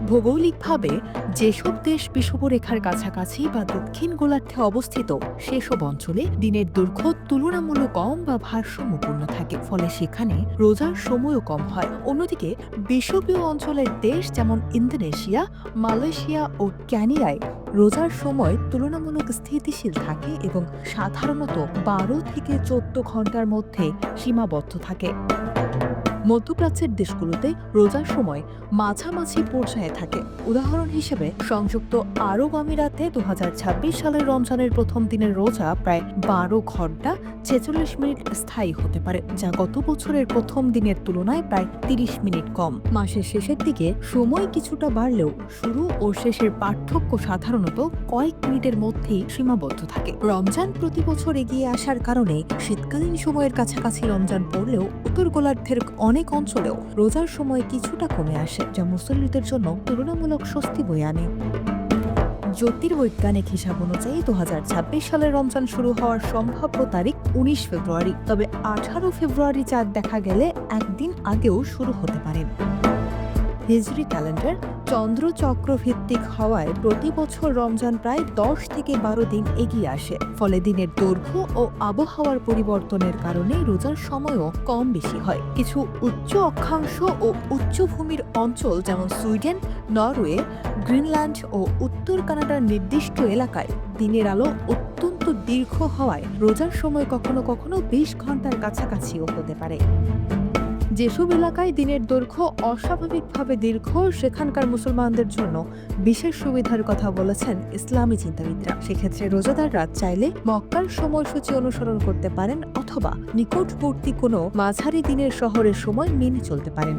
ভৌগোলিকভাবে যেসব দেশ বিষুবরেখার কাছাকাছি বা দক্ষিণ গোলার্ধে অবস্থিত সেসব অঞ্চলে দিনের দৈর্ঘ্য তুলনামূলক কম বা ভারসাম্যপূর্ণ থাকে, ফলে সেখানে রোজার সময়ও কম হয়। অন্যদিকে বিষুবীয় অঞ্চলের দেশ যেমন ইন্দোনেশিয়া, মালয়েশিয়া ও ক্যানিয়ায় রোজার সময় তুলনামূলক স্থিতিশীল থাকে এবং সাধারণত 12 থেকে 14 ঘন্টার মধ্যে সীমাবদ্ধ থাকে। মধ্যপ্রাচ্যের দেশগুলোতে রোজার সময় মাঝামাঝি পর্যায়ে থাকে। উদাহরণ হিসেবে সংযুক্ত আরব আমিরাতে 2026 সালের রমজানের প্রথম দিনের রোজা প্রায় 12 ঘন্টা 46 মিনিট স্থায়ী হতে পারে, যা গত বছরের প্রথম দিনের তুলনায় প্রায় 30 মিনিট কম। মাসের শেষের দিকে সময় কিছুটা বাড়লেও শুরু ও শেষের পার্থক্য সাধারণত কয়েক মিনিটের মধ্যেই সীমাবদ্ধ থাকে। রমজান প্রতি বছর এগিয়ে আসার কারণে শীতকালীন সময়ের কাছাকাছি রমজান পড়লেও উত্তর গোলার্ধের অনেক অঞ্চলেও রোজার সময় কিছুটা কমে আসে, যা মুসল্লিদের জন্য তুলনামূলক স্বস্তি বয়ে আনে। জ্যোতির্বৈজ্ঞানিক হিসাব অনুযায়ী 2026 সালের রমজান শুরু হওয়ার সম্ভাব্য তারিখ 19 ফেব্রুয়ারি, তবে 18 ফেব্রুয়ারি চাঁদ দেখা গেলে একদিন আগেও শুরু হতে পারে। হিজরি ক্যালেন্ডার চন্দ্রচক্র ভিত্তিক হওয়ায় প্রতি বছর রমজান প্রায় 10 থেকে 12 দিন এগিয়ে আসে, ফলে দিনের দৈর্ঘ্য ও আবহাওয়ার পরিবর্তনের কারণে রোজার সময়ও কম বেশি হয়। কিছু উচ্চ অক্ষাংশ ও উচ্চভূমির অঞ্চল যেমন সুইডেন, নরওয়ে, গ্রিনল্যান্ড ও উত্তর কানাডার নির্দিষ্ট এলাকায় দিনের আলো অত্যন্ত দীর্ঘ হওয়ায় রোজার সময় কখনো কখনো 20 ঘন্টার কাছাকাছিও হতে পারে। যেসব এলাকায় দিনের দৈর্ঘ্য অস্বাভাবিকভাবে দীর্ঘ, সেখানকার মুসলমানদের জন্য বিশেষ সুবিধার কথা বলেছেন ইসলামী চিন্তাবিদরা। সেক্ষেত্রে রোজাদাররা চাইলে মক্কার সময়সূচি অনুসরণ করতে পারেন অথবা নিকটবর্তী কোনো মাঝারি দিনের শহরের সময় মেনে চলতে পারেন।